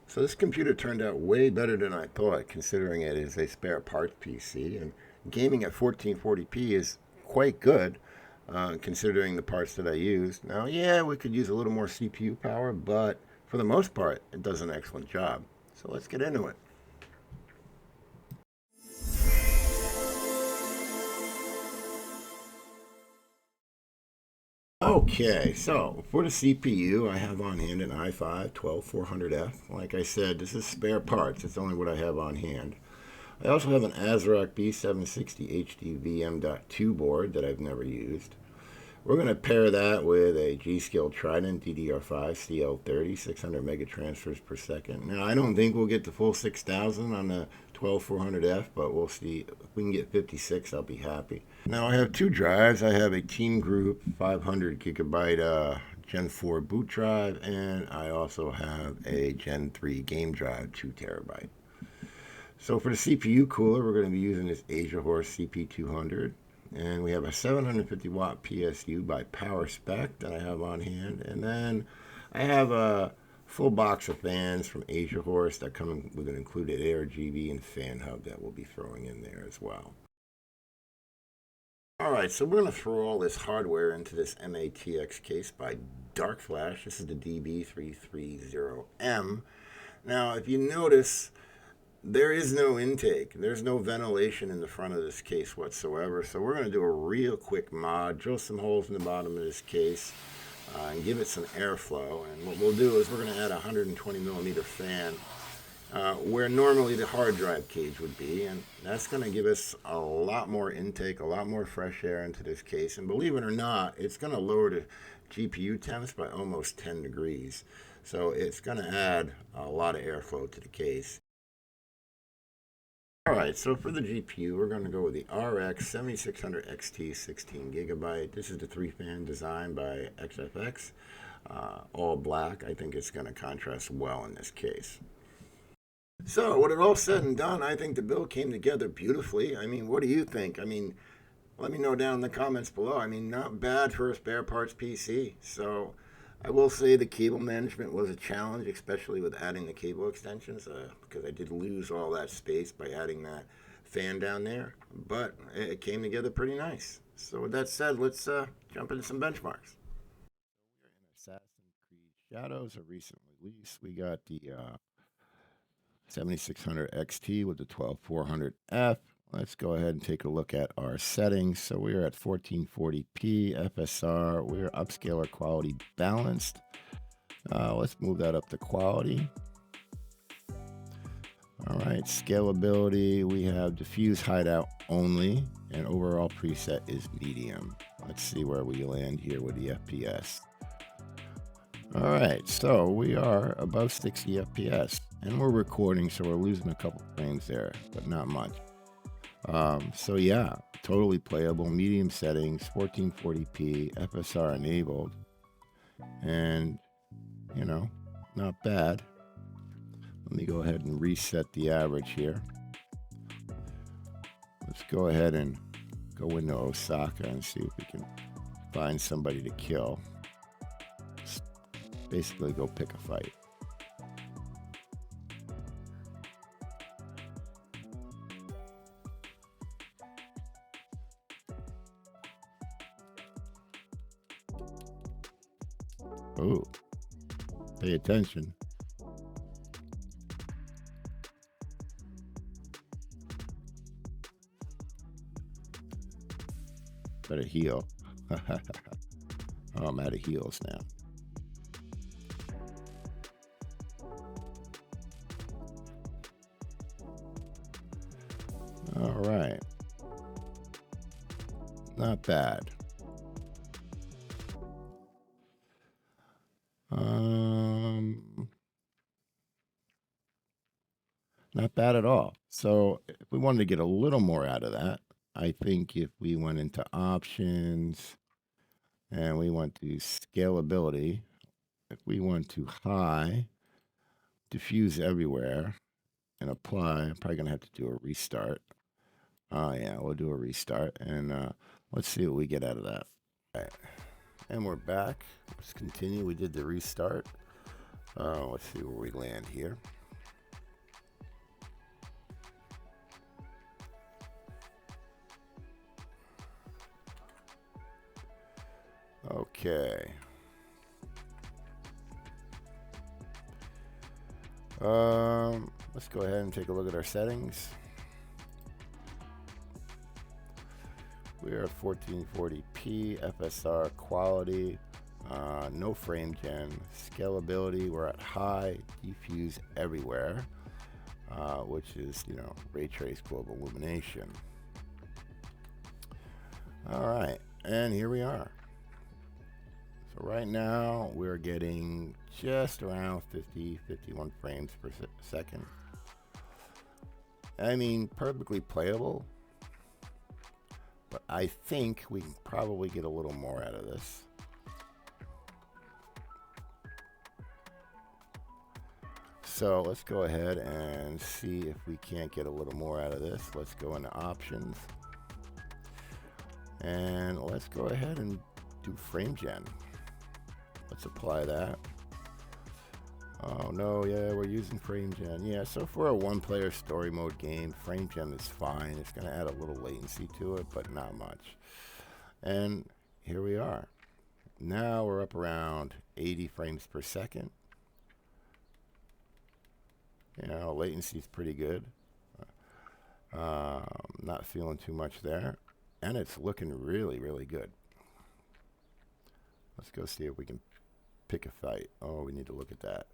So this computer turned out way better than I thought, considering it is a spare parts PC, and gaming at 1440p is quite good, considering the parts that I used. Now, yeah, we could use a little more CPU power, but for the most part, it does an excellent job. So let's get into it. Okay, so for the CPU, I have on hand an i5-12400f. Like I said, this is spare parts. It's only what I have on hand. I also have an ASRock B760 HD VM.2 board that I've never used. We're going to pair that with a G-Skill Trident DDR5 CL30, 600 mega transfers per second. Now, I don't think we'll get the full 6,000 on the 12400F, but we'll see. If we can get 56, I'll be happy. Now, I have two drives. I have a TEAMGROUP 500 gigabyte Gen 4 boot drive, and I also have a Gen 3 game drive, 2 terabyte. So for the CPU cooler, we're going to be using this AsiaHorse CP200. And we have a 750 watt PSU by PowerSpec that I have on hand. And then I have a full box of fans from AsiaHorse that come with an included ARGB and fan hub that we'll be throwing in there as well. Alright, so we're going to throw all this hardware into this MATX case by Darkflash. This is the DB330M. Now, if you notice, there is no intake. There's no ventilation in the front of this case whatsoever. So we're going to do a real quick mod, drill some holes in the bottom of this case, and give it some airflow. And what we'll do is we're going to add a 120 millimeter fan where normally the hard drive cage would be. And that's going to give us a lot more intake, a lot more fresh air into this case. And believe it or not, it's going to lower the GPU temps by almost 10 degrees. So it's going to add a lot of airflow to the case. Alright, so for the GPU, we're going to go with the RX7600 XT 16 gigabyte. This is the 3-fan design by XFX. All black. I think it's going to contrast well in this case. So, when it all said and done, I think the build came together beautifully. I mean, what do you think? I mean, let me know down in the comments below. I mean, not bad for a spare parts PC. So, I will say the cable management was a challenge, especially with adding the cable extensions, because I did lose all that space by adding that fan down there. But it came together pretty nice. So with that said, let's jump into some benchmarks. We're in Assassin's Creed Shadows, a recent release. We got the 7600 XT with the 12400F. Let's go ahead and take a look at our settings. So we're at 1440p FSR. We're upscaler quality balanced. Let's move that up to quality. All right, scalability. We have diffuse hideout only, and overall preset is medium. Let's see where we land here with the FPS. All right, so we are above 60 FPS, and we're recording, so we're losing a couple frames there, but not much. So yeah, totally playable, medium settings, 1440p, FSR enabled, and you know, not bad. Let me go ahead and reset the average here. Let's go ahead and go into Osaka and see if we can find somebody to kill. Just basically go pick a fight. Oh, pay attention. Better heal. Oh, I'm out of heals now. All right. Not bad. Not bad at all. So if we wanted to get a little more out of that, I think if we went into options and we went to scalability, if we went to high, diffuse everywhere, and apply, I'm probably going to have to do a restart. Yeah, we'll do a restart, and let's see what we get out of that. All right. And we're back. Let's continue. We did the restart. Let's see where we land here. Okay. Let's go ahead and take a look at our settings. We are at 1440p, FSR quality, no frame gen, scalability, we're at high, diffuse everywhere, which is, you know, ray trace global illumination. All right, and here we are. So right now we're getting just around 51 frames per second. I mean, perfectly playable, but I think we can probably get a little more out of this. So let's go ahead and see if we can't get a little more out of this. Let's go into options. And let's go ahead and do frame gen. Let's apply that. Oh no, yeah, we're using frame gen. Yeah, so for a one-player story mode game, frame gen is fine. It's going to add a little latency to it, but not much. And here we are. Now we're up around 80 frames per second. You know, latency is pretty good. Not feeling too much there. And it's looking really, really good. Let's go see if we can pick a fight. Oh, we need to look at that.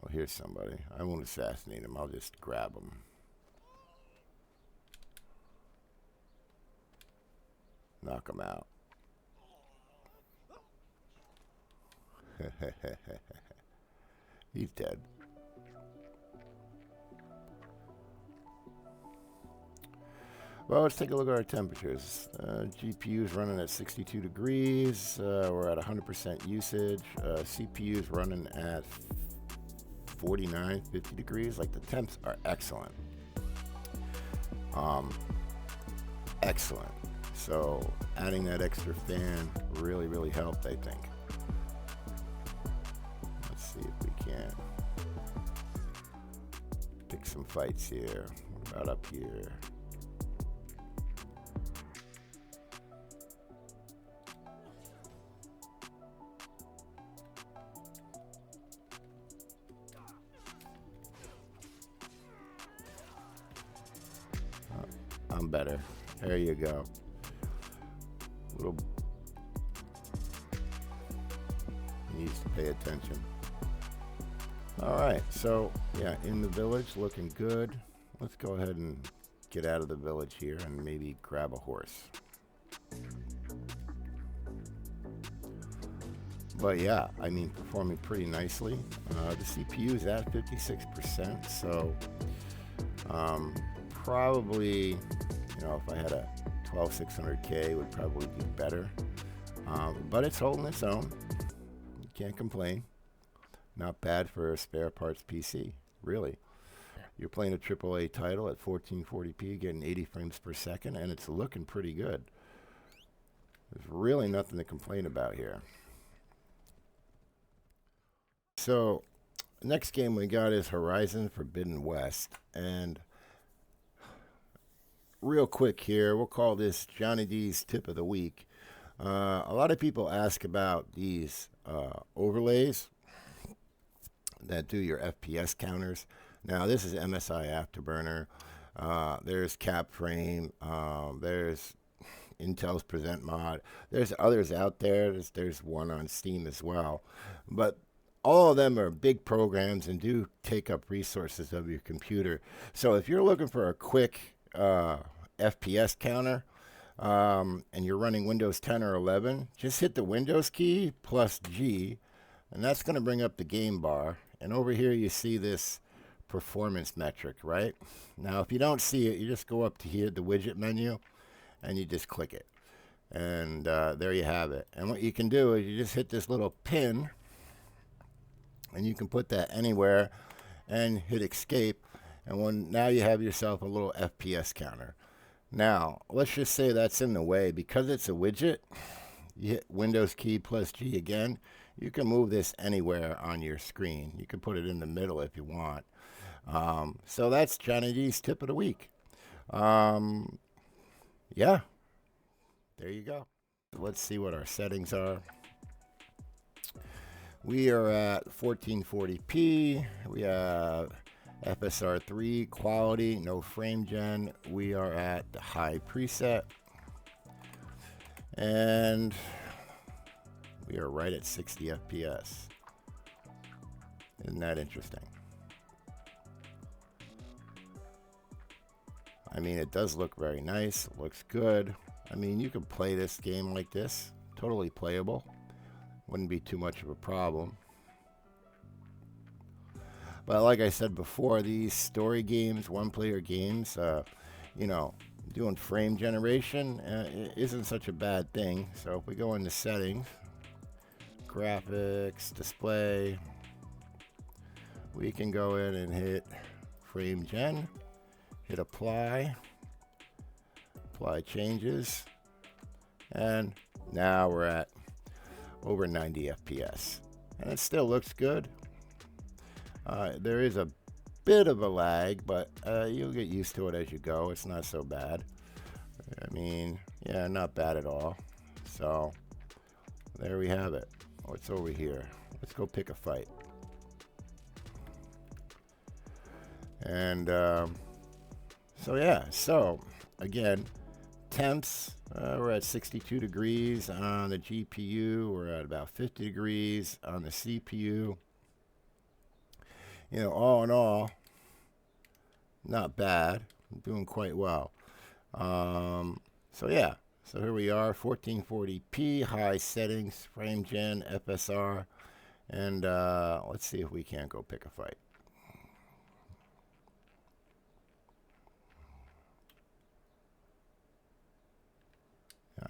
Oh, here's somebody. I won't assassinate him. I'll just grab him. Knock him out. He's dead. Well, let's take a look at our temperatures. GPU is running at 62 degrees. We're at 100% usage. CPU is running at 49, 50 degrees. Like, the temps are excellent. Excellent. So adding that extra fan really, really helped, I think. Let's see if we can pick some fights here. What about up here? I'm better. There you go. Little needs to pay attention. All right, so yeah, in the village, looking good. Let's go ahead and get out of the village here and maybe grab a horse. But yeah, I mean, performing pretty nicely. The CPU is at 56%, so probably, you know, if I had a 12600K would probably be better, but it's holding its own. You can't complain. Not bad for a spare parts PC, really. You're playing a AAA title at 1440p, getting 80 frames per second, and it's looking pretty good. There's really nothing to complain about here. So, next game we got is Horizon Forbidden West, and real quick here, we'll call this Johnny D's tip of the week. A lot of people ask about these overlays that do your FPS counters. Now, this is MSI Afterburner. There's CapFrame. There's Intel's Present Mod. There's others out there. There's one on Steam as well. But all of them are big programs and do take up resources of your computer. So if you're looking for a quick FPS counter and you're running Windows 10 or 11, just hit the Windows key plus G, and that's going to bring up the game bar. And over here you see this performance metric, right? Now if you don't see it, you just go up to here, the widget menu, and you just click it. And there you have it. And what you can do is you just hit this little pin, and you can put that anywhere and hit escape. And now you have yourself a little FPS counter. Now, let's just say that's in the way. Because it's a widget, you hit Windows key plus G again. You can move this anywhere on your screen. You can put it in the middle if you want. So that's Johnny D's tip of the week. Yeah, there you go. Let's see what our settings are. We are at 1440p. We have FSR3 quality, no frame gen. We are at the high preset. And we are right at 60 FPS. Isn't that interesting? I mean, it does look very nice. It looks good. I mean, you could play this game like this. Totally playable. Wouldn't be too much of a problem. But like I said before, these story games, one-player games, you know, doing frame generation isn't such a bad thing. So if we go into settings, graphics, display, we can go in and hit frame gen, hit apply changes, and now we're at over 90 FPS, and it still looks good. There is a bit of a lag, but you'll get used to it as you go. It's not so bad. I mean, yeah, not bad at all. So there we have it. What's over here? Let's go pick a fight. And so yeah, so again, temps, we're at 62 degrees on the GPU. We're at about 50 degrees on the CPU. You know, all in all, not bad. I'm doing quite well. So yeah, so here we are, 1440p, high settings, frame gen, FSR, and let's see if we can't go pick a fight.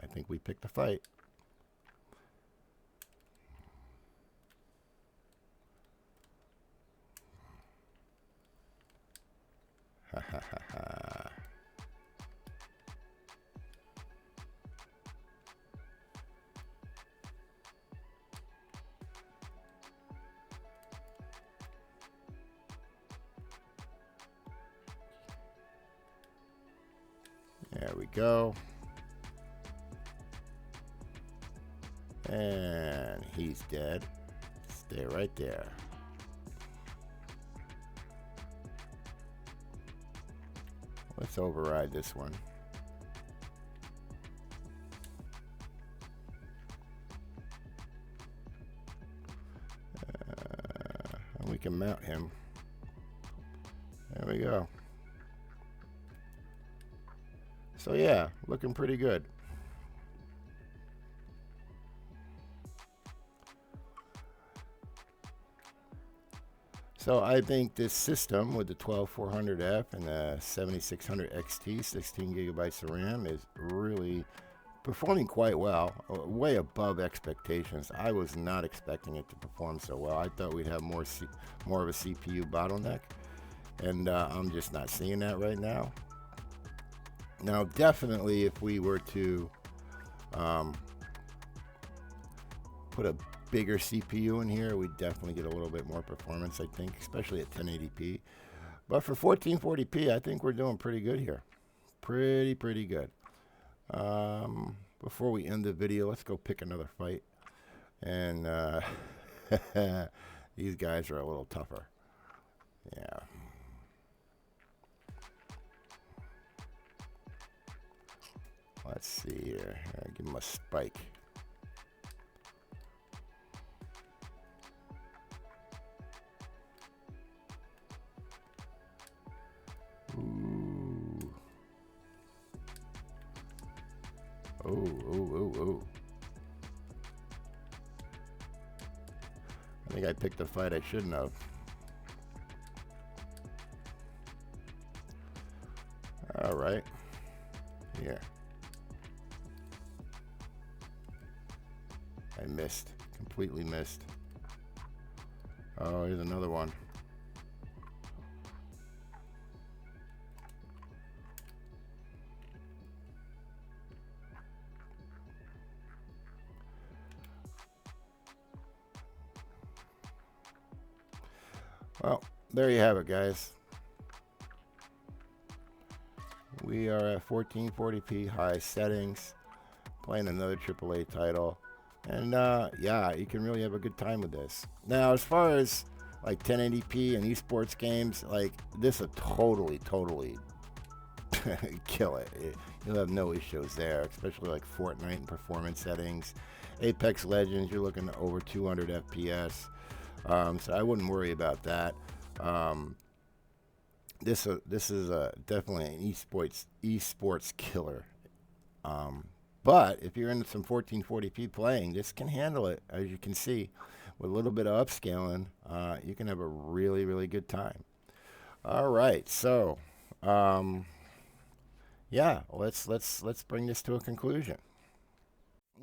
I think we picked a fight. Ha ha ha ha. There we go. And he's dead. Stay right there. Let's override this one. And we can mount him. There we go. So yeah, looking pretty good. So I think this system with the 12400F and the 7600 XT, 16 gigabytes of RAM, is really performing quite well, way above expectations. I was not expecting it to perform so well. I thought we'd have more of a CPU bottleneck, and I'm just not seeing that right now. Now, definitely, if we were to put a bigger CPU in here, we definitely get a little bit more performance, I think, especially at 1080p. But for 1440p, I think we're doing pretty good here. Pretty good. Before we end the video, let's go pick another fight. And these guys are a little tougher. Yeah. Let's see here. Give him a spike. Ooh. Oh. I think I picked a fight I shouldn't have. All right. Here. I missed. Completely missed. Oh, here's another one. Well, there you have it, guys. We are at 1440p high settings, playing another AAA title. And yeah, you can really have a good time with this. Now, as far as like 1080p and esports games, like this will totally kill it. You'll have no issues there, especially like Fortnite and performance settings. Apex Legends, you're looking at over 200 FPS. So I wouldn't worry about that. This is definitely an esports killer. But if you're into some 1440p playing, this can handle it. As you can see, with a little bit of upscaling, you can have a really good time. All right, so yeah, let's bring this to a conclusion.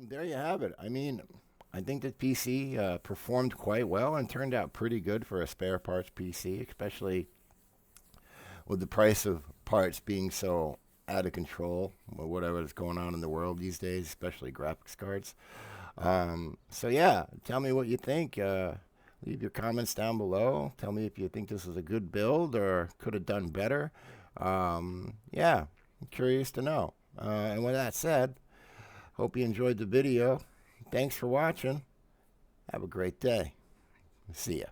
There you have it. I mean, I think the PC performed quite well and turned out pretty good for a spare parts PC, especially with the price of parts being so out of control with whatever is going on in the world these days, especially graphics cards. So yeah, tell me what you think. Leave your comments down below. Tell me if you think this is a good build or could have done better. Yeah, I'm curious to know. And with that said, hope you enjoyed the video. Thanks for watching. Have a great day. See ya.